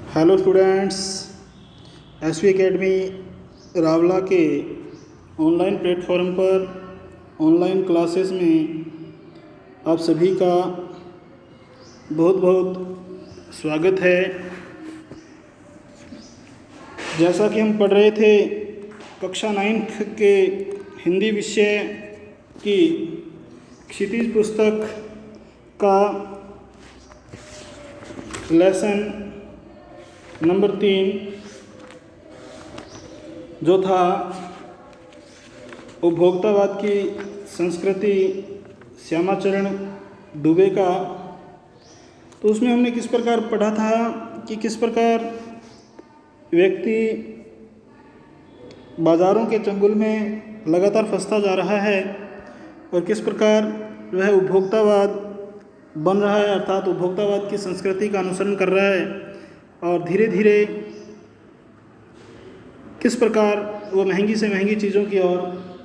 Hello students, SV academy Rawla के online platform पर online classes में आप सभी का बहुत बहुत स्वागत है। जैसा कि हम पढ़ रहे थे कक्षा 9 के हिंदी विषय की क्षितिज पुस्तक का लेसन नंबर 3 जो था उपभोक्तावाद की संस्कृति श्यामाचरण दुबे का, तो उसमें हमने किस प्रकार पढ़ा था कि किस प्रकार व्यक्ति बाज़ारों के चंगुल में लगातार फंसता जा रहा है और किस प्रकार वह उपभोक्तावाद बन रहा है, अर्थात उपभोक्तावाद की संस्कृति का अनुसरण कर रहा है और धीरे धीरे किस प्रकार वो महंगी से महंगी चीज़ों की ओर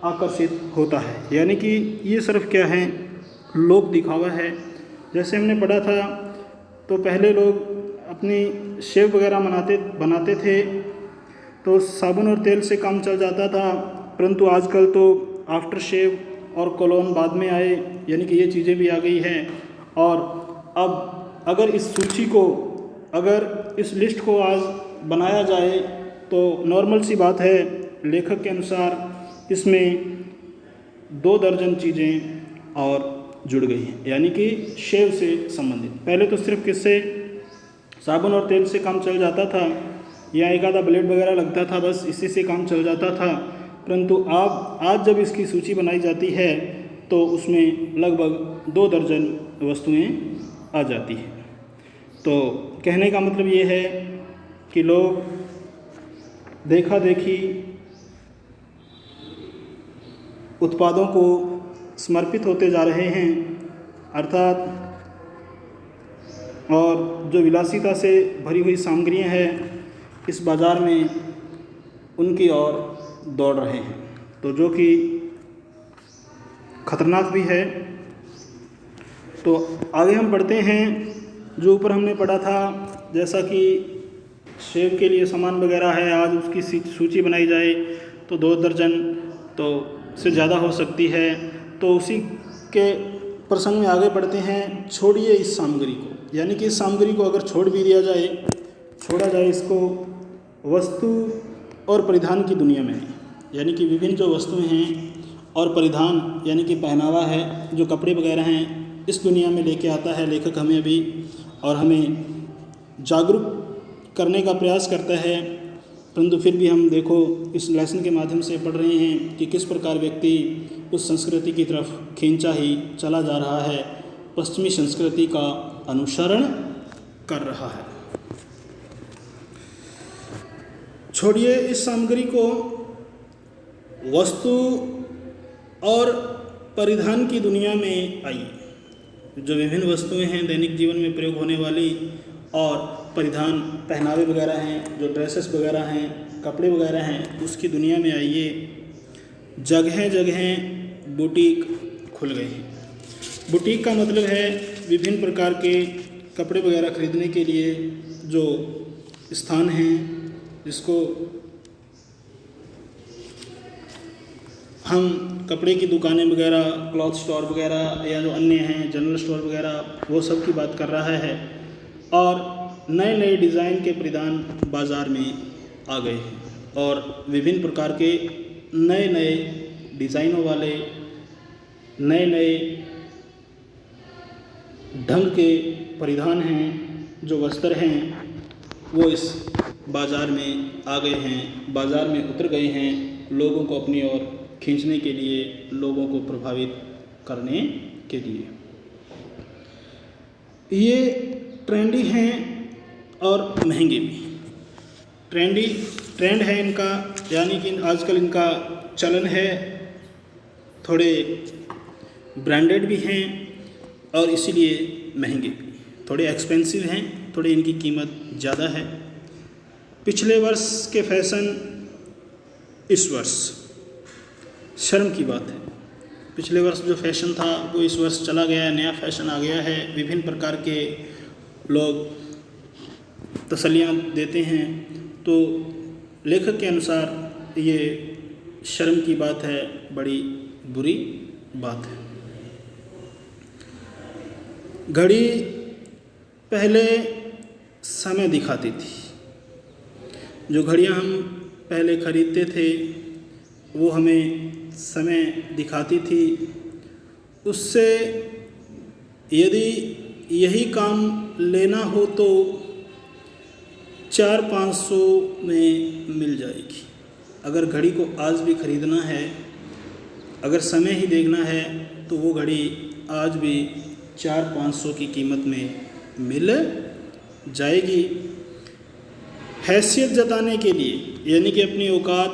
आकर्षित होता है। यानी कि ये सिर्फ क्या है, लोक दिखावा है। जैसे हमने पढ़ा था तो पहले लोग अपनी शेव वगैरह बनाते थे तो साबुन और तेल से काम चल जाता था, परंतु आजकल तो आफ्टर शेव और कोलोन बाद में आए, यानी कि ये चीज़ें भी आ गई हैं। और अब अगर इस लिस्ट को आज बनाया जाए तो नॉर्मल सी बात है, लेखक के अनुसार इसमें 2 दर्जन चीज़ें और जुड़ गई हैं, यानी कि शेव से संबंधित। पहले तो सिर्फ किससे, साबुन और तेल से काम चल जाता था या एक आधा ब्लेड वगैरह लगता था, बस इसी से काम चल जाता था। परंतु आज जब इसकी सूची बनाई जाती है तो उसमें लगभग 2 दर्जन वस्तुएं आ जाती हैं। तो कहने का मतलब ये है कि लोग देखा देखी उत्पादों को समर्पित होते जा रहे हैं, अर्थात और जो विलासिता से भरी हुई सामग्रियां हैं इस बाज़ार में उनकी ओर दौड़ रहे हैं, तो जो कि खतरनाक भी है। तो आगे हम पढ़ते हैं। जो ऊपर हमने पढ़ा था, जैसा कि शेव के लिए सामान वगैरह है, आज उसकी सूची बनाई जाए तो 2 दर्जन तो से ज़्यादा हो सकती है। तो उसी के प्रसंग में आगे बढ़ते हैं। छोड़िए इस सामग्री को, यानी कि इस सामग्री को अगर छोड़ा जाए इसको वस्तु और परिधान की दुनिया में, यानी कि विभिन्न जो वस्तुएं हैं और परिधान यानी कि पहनावा है, जो कपड़े वगैरह हैं, इस दुनिया में लेके आता है लेखक हमें अभी, और हमें जागरूक करने का प्रयास करता है। परंतु फिर भी हम देखो इस लेसन के माध्यम से पढ़ रहे हैं कि किस प्रकार व्यक्ति उस संस्कृति की तरफ खींचा ही चला जा रहा है, पश्चिमी संस्कृति का अनुसरण कर रहा है। छोड़िए इस सामग्री को, वस्तु और परिधान की दुनिया में आइए। जो विभिन्न वस्तुएं हैं दैनिक जीवन में प्रयोग होने वाली और परिधान पहनावे वगैरह हैं, जो ड्रेसेस वगैरह हैं, कपड़े वगैरह हैं, उसकी दुनिया में आइए। जगह जगह बुटीक खुल गए हैं। बुटीक का मतलब है विभिन्न प्रकार के कपड़े वगैरह खरीदने के लिए जो स्थान हैं, जिसको हम कपड़े की दुकानें वगैरह, क्लॉथ स्टोर वगैरह या जो अन्य हैं जनरल स्टोर वगैरह, वो सब की बात कर रहा है। और नए नए डिज़ाइन के परिधान बाज़ार में आ गए हैं और विभिन्न प्रकार के नए नए डिज़ाइनों वाले नए नए ढंग के परिधान हैं, जो वस्त्र हैं, वो इस बाज़ार में आ गए हैं, बाज़ार में उतर गए हैं, लोगों को अपनी ओर खींचने के लिए, लोगों को प्रभावित करने के लिए। ये ट्रेंडी हैं और महंगे भी। ट्रेंड है इनका, यानी कि आजकल इनका चलन है, थोड़े ब्रांडेड भी हैं और इसीलिए महंगे भी, थोड़े एक्सपेंसिव हैं, थोड़े इनकी कीमत ज़्यादा है। पिछले वर्ष के फैशन इस वर्ष, शर्म की बात है, पिछले वर्ष जो फैशन था वो इस वर्ष चला गया है, नया फैशन आ गया है। विभिन्न प्रकार के लोग तसल्लियाँ देते हैं। तो लेखक के अनुसार ये शर्म की बात है, बड़ी बुरी बात है। घड़ी पहले समय दिखाती थी। जो घड़ियाँ हम पहले खरीदते थे वो हमें समय दिखाती थी। उससे यदि यही काम लेना हो तो 400-500 में मिल जाएगी। अगर घड़ी को आज भी ख़रीदना है, अगर समय ही देखना है, तो वो घड़ी आज भी 400-500 की कीमत में मिल जाएगी। हैसियत जताने के लिए, यानी कि अपनी औकात,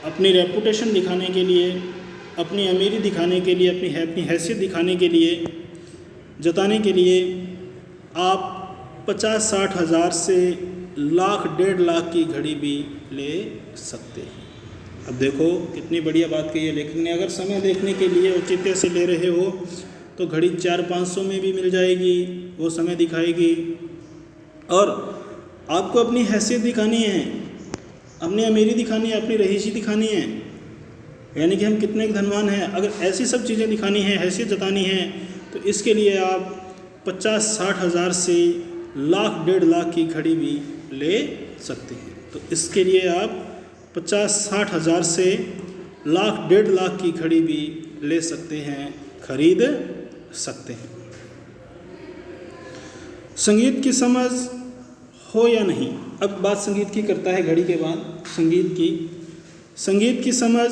अपनी रेपुटेशन दिखाने के लिए, अपनी अमीरी दिखाने के लिए, अपनी हैसियत दिखाने के लिए, जताने के लिए आप 50-60 हज़ार से लाख 1.5 लाख की घड़ी भी ले सकते हैं। अब देखो कितनी बढ़िया बात कही है लेखक ने। अगर समय देखने के लिए औचित्य से ले रहे हो तो घड़ी 400-500 में भी मिल जाएगी, वो समय दिखाएगी। और आपको अपनी हैसियत दिखानी है, अपनी अमीरी दिखानी है, अपनी रहीसी दिखानी है, यानी कि हम कितने धनवान हैं। अगर ऐसी सब चीज़ें दिखानी है, हैसियत जतानी है, तो इसके लिए आप 50-60 हज़ार से लाख 1.5 लाख की घड़ी भी ले सकते हैं। तो इसके लिए आप 50-60 हज़ार से लाख 1.5 लाख की घड़ी भी ले सकते हैं, खरीद सकते हैं। संगीत की समझ हो या नहीं, अब बात संगीत की करता है घड़ी के बाद। संगीत की समझ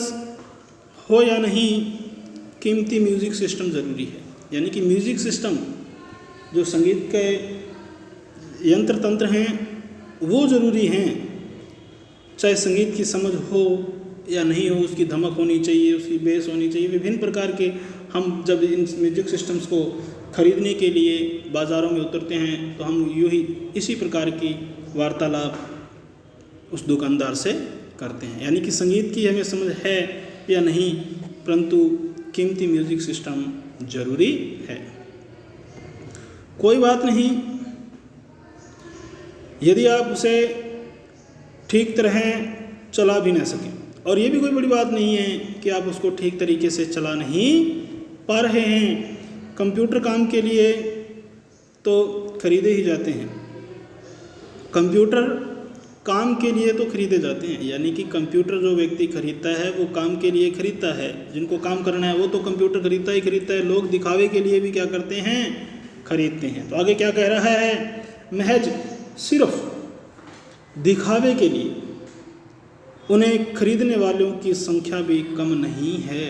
हो या नहीं, कीमती म्यूज़िक सिस्टम ज़रूरी है। यानी कि म्यूज़िक सिस्टम जो संगीत के यंत्र तंत्र हैं वो ज़रूरी हैं। चाहे संगीत की समझ हो या नहीं हो, उसकी धमक होनी चाहिए, उसकी बेस होनी चाहिए। विभिन्न प्रकार के हम जब इन म्यूज़िक सिस्टम्स को खरीदने के लिए बाज़ारों में उतरते हैं तो हम यूँ ही इसी प्रकार की वार्तालाप उस दुकानदार से करते हैं। यानी कि संगीत की हमें समझ है या नहीं, परंतु कीमती म्यूज़िक सिस्टम ज़रूरी है। कोई बात नहीं यदि आप उसे ठीक तरह चला भी ना सकें, और ये भी कोई बड़ी बात नहीं है कि आप उसको ठीक तरीके से चला नहीं पा रहे हैं। कंप्यूटर काम के लिए तो खरीदे ही जाते हैं, कंप्यूटर काम के लिए तो खरीदे जाते हैं। यानी कि कंप्यूटर जो व्यक्ति खरीदता है वो काम के लिए खरीदता है। जिनको काम करना है वो तो कंप्यूटर खरीदता ही खरीदता है। लोग दिखावे के लिए भी क्या करते हैं, खरीदते हैं। तो आगे क्या कह रहा है, महज सिर्फ दिखावे के लिए उन्हें खरीदने वालों की संख्या भी कम नहीं है।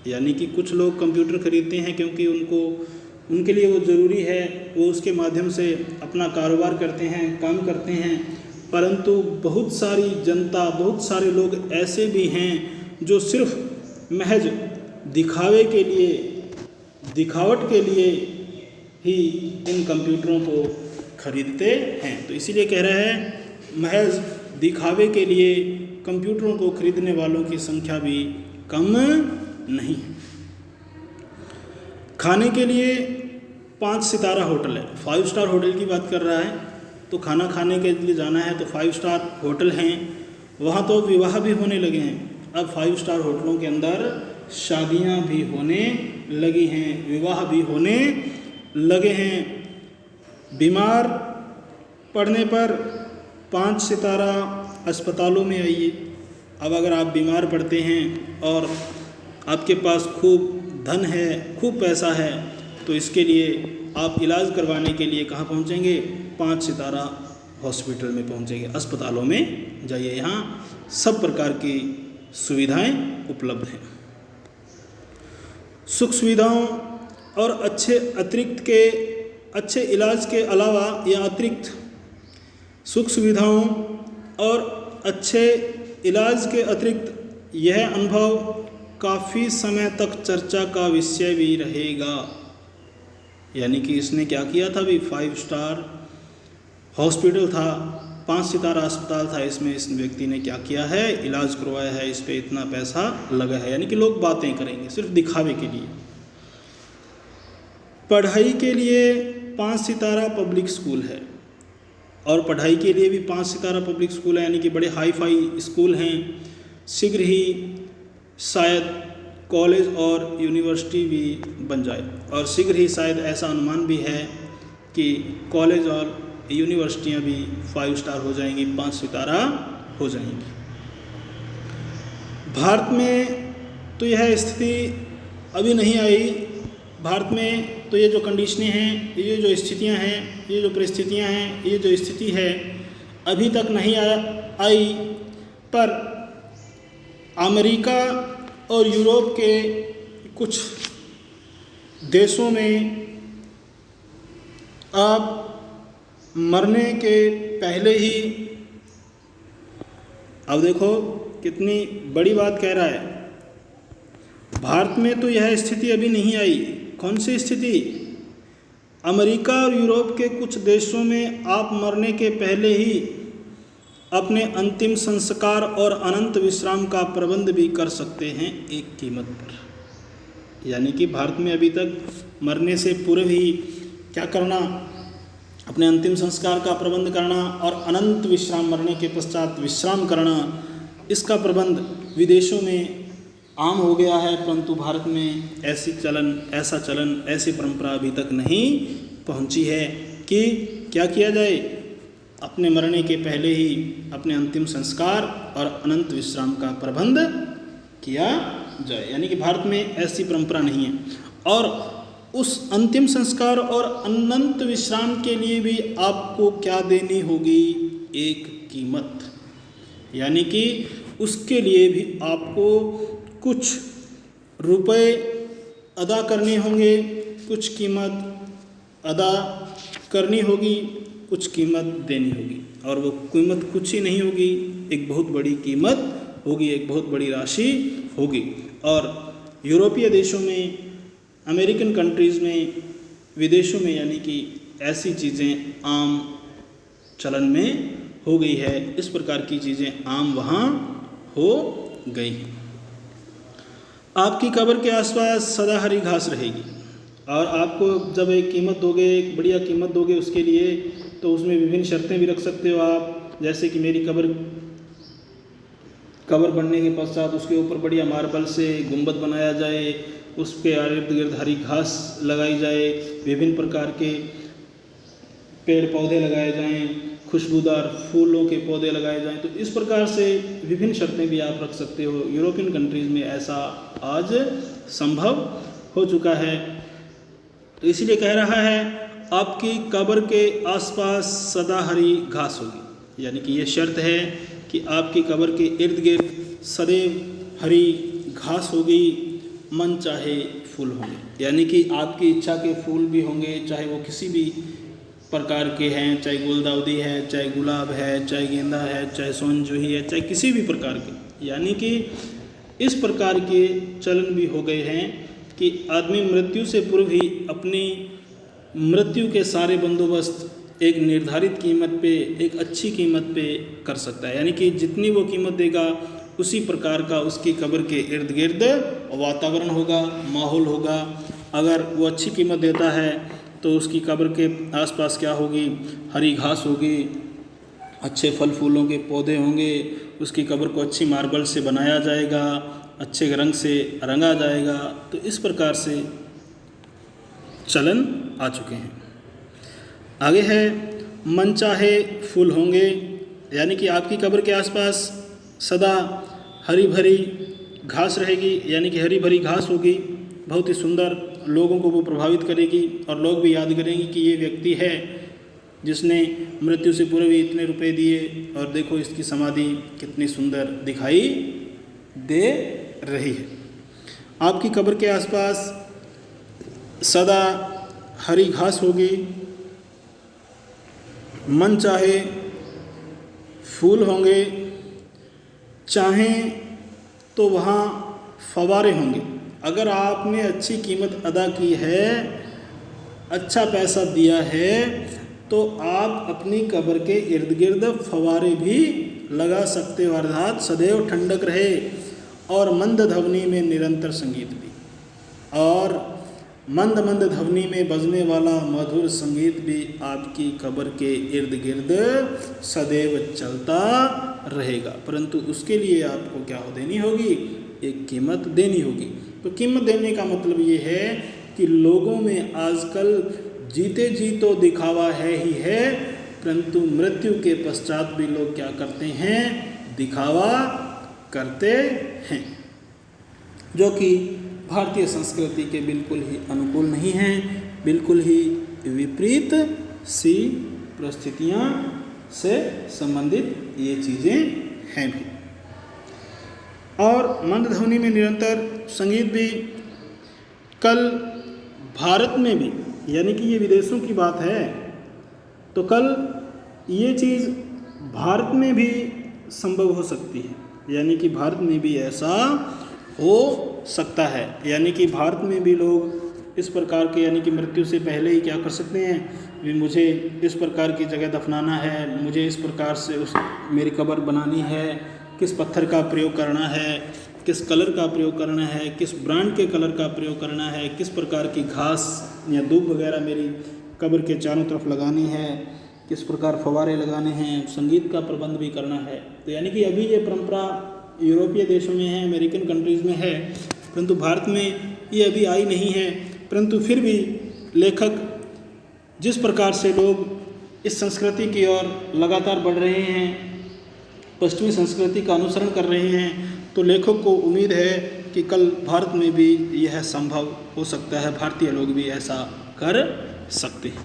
यानी कि कुछ लोग कंप्यूटर खरीदते हैं क्योंकि उनके लिए वो ज़रूरी है, वो उसके माध्यम से अपना कारोबार करते हैं, काम करते हैं। परंतु बहुत सारी जनता, बहुत सारे लोग ऐसे भी हैं जो सिर्फ महज दिखावे के लिए, दिखावट के लिए ही इन कंप्यूटरों को खरीदते हैं। तो इसीलिए कह रहा है महज दिखावे के लिए कंप्यूटरों को खरीदने वालों की संख्या भी कम नहीं है। खाने के लिए 5 सितारा होटल है, 5 स्टार होटल की बात कर रहा है। तो खाना खाने के लिए जाना है तो 5 स्टार होटल हैं, वहाँ तो विवाह भी होने लगे हैं। अब 5 स्टार होटलों के अंदर शादियाँ भी होने लगी हैं, विवाह भी होने लगे हैं। बीमार पड़ने पर 5 सितारा अस्पतालों में आइए। अब अगर आप बीमार पड़ते हैं और आपके पास खूब धन है, खूब पैसा है, तो इसके लिए आप इलाज करवाने के लिए कहाँ पहुँचेंगे, 5 सितारा हॉस्पिटल में पहुँचेंगे, अस्पतालों में जाइए। यहाँ सब प्रकार की सुविधाएं उपलब्ध हैं। सुख सुविधाओं और अच्छे इलाज के अलावा या अतिरिक्त सुख सुविधाओं और अच्छे इलाज के अतिरिक्त यह अनुभव काफ़ी समय तक चर्चा का विषय भी रहेगा। यानी कि इसने क्या किया था भी, 5 स्टार हॉस्पिटल था, 5 सितारा अस्पताल था, इसमें इस व्यक्ति ने क्या किया है, इलाज करवाया है, इस पे इतना पैसा लगा है। यानी कि लोग बातें करेंगे सिर्फ दिखावे के लिए। पढ़ाई के लिए 5 सितारा पब्लिक स्कूल है, और पढ़ाई के लिए भी 5 सितारा पब्लिक स्कूल है, यानी कि बड़े हाई फाई स्कूल हैं। शीघ्र ही शायद कॉलेज और यूनिवर्सिटी भी बन जाए, और शीघ्र ही शायद ऐसा अनुमान भी है कि कॉलेज और यूनिवर्सिटियां भी 5 स्टार हो जाएंगी, 5 सितारा हो जाएंगी। भारत में तो यह स्थिति अभी नहीं आई। भारत में तो ये जो कंडीशनें हैं, ये जो स्थितियां हैं, ये जो परिस्थितियां हैं, ये जो स्थिति है अभी तक नहीं आई। पर अमेरिका और यूरोप के कुछ देशों में अब मरने के पहले ही, अब देखो कितनी बड़ी बात कह रहा है, भारत में तो यह स्थिति अभी नहीं आई। कौन सी स्थिति? अमेरिका और यूरोप के कुछ देशों में आप मरने के पहले ही अपने अंतिम संस्कार और अनंत विश्राम का प्रबंध भी कर सकते हैं एक कीमत पर। यानी कि भारत में अभी तक मरने से पूर्व ही क्या करना, अपने अंतिम संस्कार का प्रबंध करना और अनंत विश्राम, मरने के पश्चात विश्राम करना, इसका प्रबंध विदेशों में आम हो गया है। परंतु भारत में ऐसा चलन, ऐसी परंपरा अभी तक नहीं पहुंची है कि क्या किया जाए, अपने मरने के पहले ही अपने अंतिम संस्कार और अनंत विश्राम का प्रबंध किया जाए। यानी कि भारत में ऐसी परंपरा नहीं है। और उस अंतिम संस्कार और अनंत विश्राम के लिए भी आपको क्या देनी होगी? एक कीमत। यानी कि उसके लिए भी आपको कुछ रुपए अदा करने होंगे, कुछ कीमत अदा करनी होगी, कुछ कीमत देनी होगी। और वो कीमत कुछ ही नहीं होगी, एक बहुत बड़ी कीमत होगी, एक बहुत बड़ी राशि होगी। और यूरोपीय देशों में, अमेरिकन कंट्रीज़ में, विदेशों में यानी कि ऐसी चीज़ें आम चलन में हो गई है। इस प्रकार की चीज़ें आम वहाँ हो गई। आपकी कब्र के आसपास सदा हरी घास रहेगी, और आपको जब एक कीमत दोगे, एक बढ़िया कीमत दोगे उसके लिए, तो उसमें विभिन्न शर्तें भी रख सकते हो आप। जैसे कि मेरी कब्र बनने के पश्चात उसके ऊपर बढ़िया मार्बल से गुंबद बनाया जाए, उसके इर्द गिर्द हरी घास लगाई जाए, विभिन्न प्रकार के पेड़ पौधे लगाए जाएं, खुशबूदार फूलों के पौधे लगाए जाएं। तो इस प्रकार से विभिन्न शर्तें भी आप रख सकते हो। यूरोपियन कंट्रीज़ में ऐसा आज संभव हो चुका है। तो इसीलिए कह रहा है आपकी कब्र के आसपास सदा हरी घास होगी। यानी कि ये शर्त है कि आपकी कब्र के इर्द गिर्द सदैव हरी घास होगी, मन चाहे फूल होंगे। यानी कि आपकी इच्छा के फूल भी होंगे, चाहे वो किसी भी प्रकार के हैं, चाहे गुलदाउदी है, चाहे गुलाब है, चाहे गेंदा है, चाहे सोनजूही है, चाहे किसी भी प्रकार के। यानी कि इस प्रकार के चलन भी हो गए हैं कि आदमी मृत्यु से पूर्व ही अपनी मृत्यु के सारे बंदोबस्त एक निर्धारित कीमत पे, एक अच्छी कीमत पे कर सकता है। यानी कि जितनी वो कीमत देगा उसी प्रकार का उसकी कब्र के इर्द गिर्द वातावरण होगा, माहौल होगा। अगर वो अच्छी कीमत देता है तो उसकी कब्र के आसपास क्या होगी? हरी घास होगी, अच्छे फल फूलों के पौधे होंगे, उसकी कब्र को अच्छी मार्बल से बनाया जाएगा, अच्छे रंग से रंगा जाएगा। तो इस प्रकार से चलन आ चुके हैं। आगे है मनचाहे फूल होंगे। यानी कि आपकी कब्र के आसपास सदा हरी भरी घास रहेगी, यानी कि हरी भरी घास होगी, बहुत ही सुंदर, लोगों को वो प्रभावित करेगी और लोग भी याद करेंगे कि ये व्यक्ति है जिसने मृत्यु से पूर्व ही इतने रुपए दिए, और देखो इसकी समाधि कितनी सुंदर दिखाई दे रही है। आपकी कब्र के आसपास सदा हरी घास होगी, मन चाहे फूल होंगे, चाहें तो वहाँ फव्वारे होंगे। अगर आपने अच्छी कीमत अदा की है, अच्छा पैसा दिया है, तो आप अपनी कब्र के इर्द गिर्द फव्वारे भी लगा सकते हो, अर्थात सदैव ठंडक रहे और मंद ध्वनि में निरंतर संगीत भी। और मंद मंद ध्वनि में बजने वाला मधुर संगीत भी आपकी कब्र के इर्द गिर्द सदैव चलता रहेगा, परंतु उसके लिए आपको क्या देनी होगी, एक कीमत देनी होगी। तो कीमत देने का मतलब ये है कि लोगों में आजकल जीते जी तो दिखावा है ही है, परंतु मृत्यु के पश्चात भी लोग क्या करते हैं, दिखावा करते हैं, जो कि भारतीय संस्कृति के बिल्कुल ही अनुकूल नहीं है, बिल्कुल ही विपरीत सी परिस्थितियाँ से संबंधित ये चीज़ें हैं भी। और मंद ध्वनि में निरंतर संगीत भी कल भारत में भी, यानी कि ये विदेशों की बात है, तो कल ये चीज़ भारत में भी संभव हो सकती है, यानी कि भारत में भी ऐसा हो सकता है, यानी कि भारत में भी लोग इस प्रकार के, यानी कि मृत्यु से पहले ही क्या कर सकते हैं, भी मुझे इस प्रकार की जगह दफनाना है, मुझे इस प्रकार से उस मेरी कब्र बनानी है, किस पत्थर का प्रयोग करना है, किस कलर का प्रयोग करना है, किस ब्रांड के कलर का प्रयोग करना है, किस प्रकार की घास या दूब वगैरह मेरी कब्र के चारों तरफ लगानी है, किस प्रकार फव्वारे लगाने हैं, संगीत का प्रबंध भी करना है। तो यानी कि अभी ये परंपरा यूरोपीय देशों में है, अमेरिकन कंट्रीज़ में है, परंतु भारत में ये अभी आई नहीं है। परंतु फिर भी लेखक जिस प्रकार से लोग इस संस्कृति की ओर लगातार बढ़ रहे हैं, पश्चिमी संस्कृति का अनुसरण कर रहे हैं, तो लेखक को उम्मीद है कि कल भारत में भी यह संभव हो सकता है, भारतीय लोग भी ऐसा कर सकते हैं।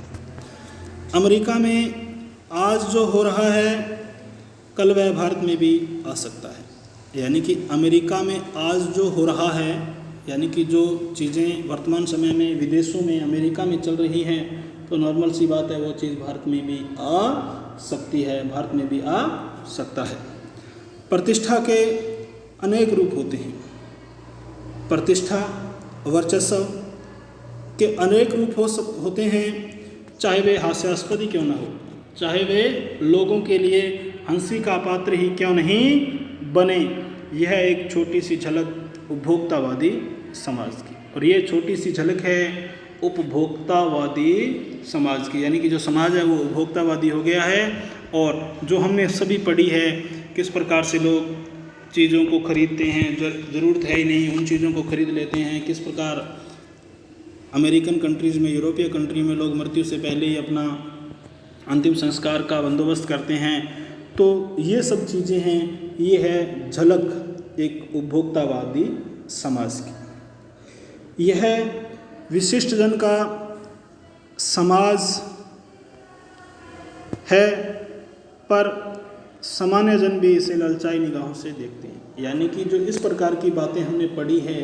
अमेरिका में आज जो हो रहा है कल वह भारत में भी आ सकता है, यानी कि अमेरिका में आज जो हो रहा है, यानी कि जो चीज़ें वर्तमान समय में विदेशों में अमेरिका में चल रही हैं, तो नॉर्मल सी बात है वो चीज़ भारत में भी आ सकती है, भारत में भी आ सकता है। प्रतिष्ठा के अनेक रूप होते हैं, प्रतिष्ठा वर्चस्व के अनेक रूप होते हैं, चाहे वे हास्यास्पद ही क्यों ना हो, चाहे वे लोगों के लिए हंसी का पात्र ही क्यों नहीं बने। यह एक छोटी सी झलक उपभोक्तावादी समाज की, और ये छोटी सी झलक है उपभोक्तावादी समाज की, यानी कि जो समाज है वो उपभोक्तावादी हो गया है। और जो हमने सभी पढ़ी है किस प्रकार से लोग चीज़ों को खरीदते हैं, ज़रूरत है ही नहीं उन चीज़ों को खरीद लेते हैं, किस प्रकार अमेरिकन कंट्रीज़ में, यूरोपीय कंट्री में लोग मृत्यु से पहले ही अपना अंतिम संस्कार का बंदोबस्त करते हैं। तो ये सब चीज़ें हैं, ये है झलक एक उपभोक्तावादी समाज की। यह विशिष्ट जन का समाज है, पर सामान्य जन भी इसे ललचाई निगाहों से देखते हैं, यानी कि जो इस प्रकार की बातें हमने पढ़ी है,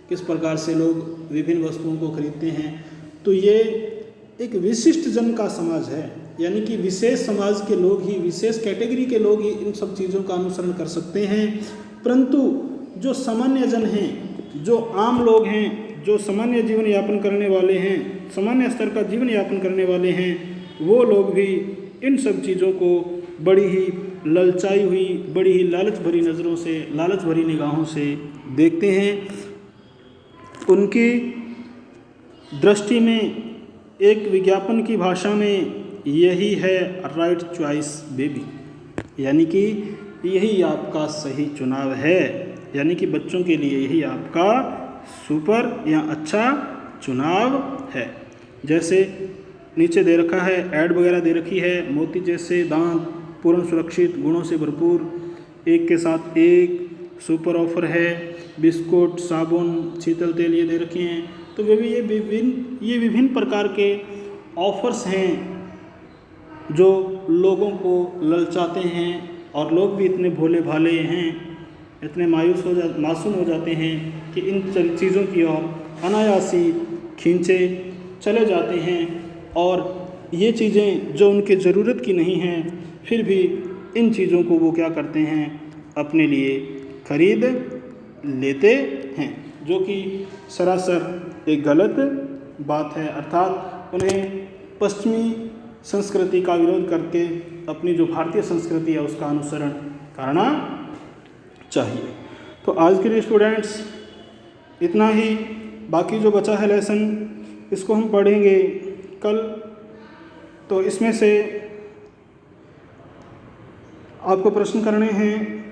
किस प्रकार से लोग विभिन्न वस्तुओं को खरीदते हैं, तो ये एक विशिष्ट जन का समाज है, यानी कि विशेष समाज के लोग ही, विशेष कैटेगरी के लोग ही इन सब चीज़ों का अनुसरण कर सकते हैं। परंतु जो सामान्य जन हैं, जो आम लोग हैं, जो सामान्य जीवन यापन करने वाले हैं, सामान्य स्तर का जीवन यापन करने वाले हैं, वो लोग भी इन सब चीज़ों को बड़ी ही ललचाई हुई, बड़ी ही लालच भरी नज़रों से, लालच भरी निगाहों से देखते हैं। उनकी दृष्टि में एक विज्ञापन की भाषा में यही है राइट चॉइस बेबी, यानी कि यही आपका सही चुनाव है, यानी कि बच्चों के लिए यही आपका सुपर या अच्छा चुनाव है। जैसे नीचे दे रखा है, ऐड वगैरह दे रखी है, मोती जैसे दांत, पूर्ण सुरक्षित, गुणों से भरपूर, एक के साथ एक, सुपर ऑफर है, बिस्कुट, साबुन, शीतल तेल ये दे रखे हैं। तो वे भी ये विभिन्न प्रकार के ऑफर्स हैं जो लोगों को ललचाते हैं, और लोग भी इतने भोले भाले हैं, इतने मासूम हो जाते हैं कि इन चीज़ों की ओर अनायासी खींचे चले जाते हैं, और ये चीज़ें जो उनके ज़रूरत की नहीं हैं, फिर भी इन चीज़ों को वो क्या करते हैं, अपने लिए खरीद लेते हैं, जो कि सरासर एक गलत बात है। अर्थात उन्हें पश्चिमी संस्कृति का विरोध करके अपनी जो भारतीय संस्कृति है उसका अनुसरण करना चाहिए। तो आज के लिए स्टूडेंट्स इतना ही। बाकी जो बचा है लेसन इसको हम पढ़ेंगे कल। तो इसमें से आपको प्रश्न करने हैं।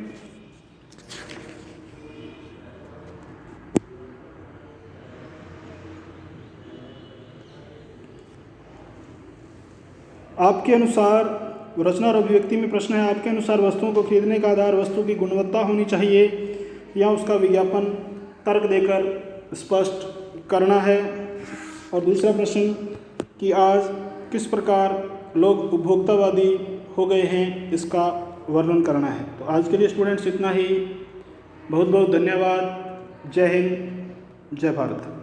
आपके अनुसार रचना और अभिव्यक्ति में प्रश्न है, आपके अनुसार वस्तुओं को खरीदने का आधार वस्तु की गुणवत्ता होनी चाहिए या उसका विज्ञापन तर्क देकर स्पष्ट करना है। और दूसरा प्रश्न कि आज किस प्रकार लोग उपभोक्तावादी हो गए हैं, इसका वर्णन करना है। तो आज के लिए स्टूडेंट्स इतना ही। बहुत बहुत धन्यवाद। जय हिंद, जय भारत।